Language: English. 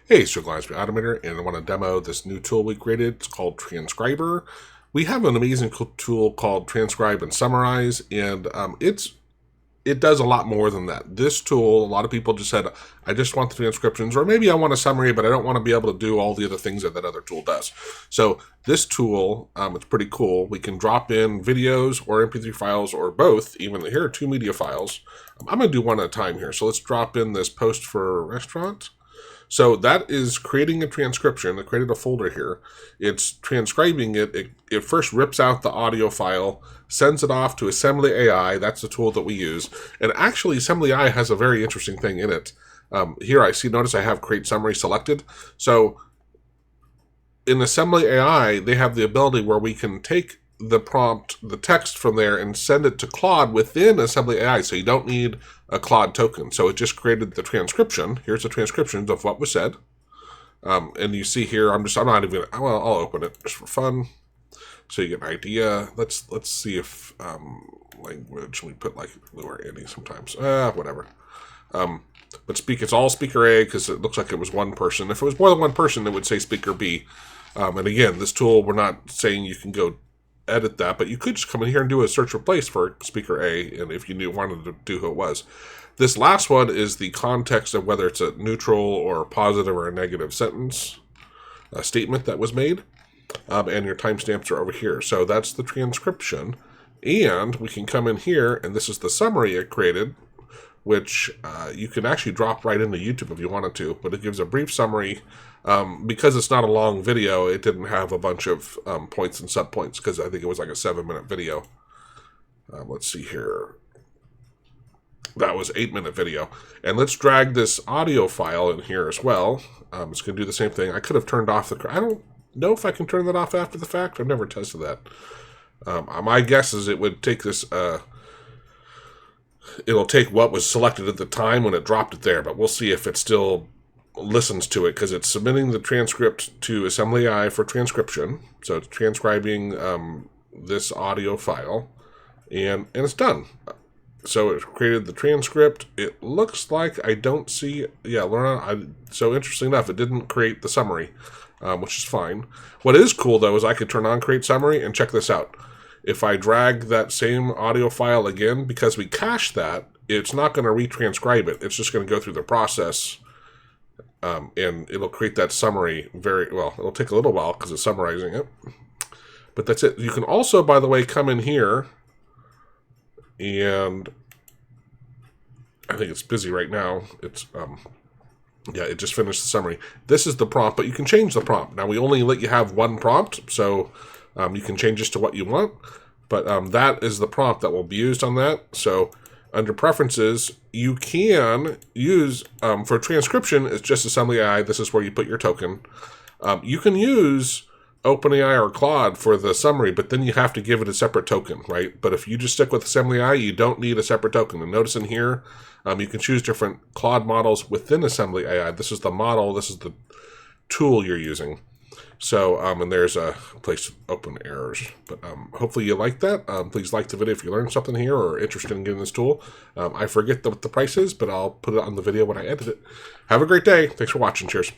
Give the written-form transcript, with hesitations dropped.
Hey, it's your Gillespie Automator, and I want to demo this new tool we created. It's called Transcriber. We have an amazing tool called Transcribe and Summarize, and it does a lot more than that. This tool, a lot of people just said, I just want the transcriptions, or maybe I want a summary, but I don't want to be able to do all the other things that that other tool does. So this tool, it's pretty cool. We can drop in videos or MP3 files or both. Even here are two media files. I'm going to do one at a time here. So let's drop in this post for restaurant. So that is creating a transcription. I created a folder here. It's transcribing it. It first rips out the audio file, sends it off to Assembly AI. That's the tool that we use. And actually, Assembly AI has a very interesting thing in it. Here notice I have Create Summary selected. So in Assembly AI, they have the ability where we can take the prompt, the text from there, and send it to Claude within Assembly AI. So you don't need a Claude token. So it just created the transcription. Here's the transcriptions of what was said. And you see here, I'm not even, well, I'll open it just for fun. So you get an idea. Let's see if language, we put like Lou or Andy sometimes. Whatever. But it's all speaker A because it looks like it was one person. If it was more than one person, it would say speaker B. And again, this tool, we're not saying you can go edit that, but you could just come in here and do a search replace for speaker A, and if you wanted to do who it was. This last one is the context of whether it's a neutral or positive or a negative sentence, a statement that was made, and your timestamps are over here. So that's the transcription, and we can come in here, and this is the summary it created, which you can actually drop right into YouTube if you wanted to, but it gives a brief summary. Because it's not a long video, it didn't have a bunch of points and subpoints, because I think it was like a 7-minute video. Let's see here. That was 8-minute video. And let's drag this audio file in here as well. It's going to do the same thing. I could have turned off I don't know if I can turn that off after the fact. I've never tested that. My guess is it would take this... it'll take what was selected at the time when it dropped it there, but we'll see if it still listens to it, because it's submitting the transcript to Assembly AI for transcription. So it's transcribing this audio file, and it's done. So it created the transcript. It looks like I don't see, so interesting enough, it didn't create the summary, which is fine. What is cool though is I could turn on Create Summary, and check this out. If I drag that same audio file again, because we cached that, it's not going to retranscribe it. It's just going to go through the process, and it'll create that summary very well. It'll take a little while because it's summarizing it, but that's it. You can also, by the way, come in here, and I think it's busy right now. It's it just finished the summary. This is the prompt, but you can change the prompt. Now we only let you have one prompt, so you can change this to what you want, but that is the prompt that will be used on that. So under preferences, you can use, for transcription, it's just Assembly AI. This is where you put your token. You can use OpenAI or Claude for the summary, but then you have to give it a separate token, right? But if you just stick with Assembly AI, you don't need a separate token. And notice in here, you can choose different Claude models within Assembly AI. This is the model. This is the tool you're using. So, and there's a place to open errors. But hopefully you like that. Please like the video if you learned something here or are interested in getting this tool. I forget what the price is, but I'll put it on the video when I edit it. Have a great day. Thanks for watching. Cheers.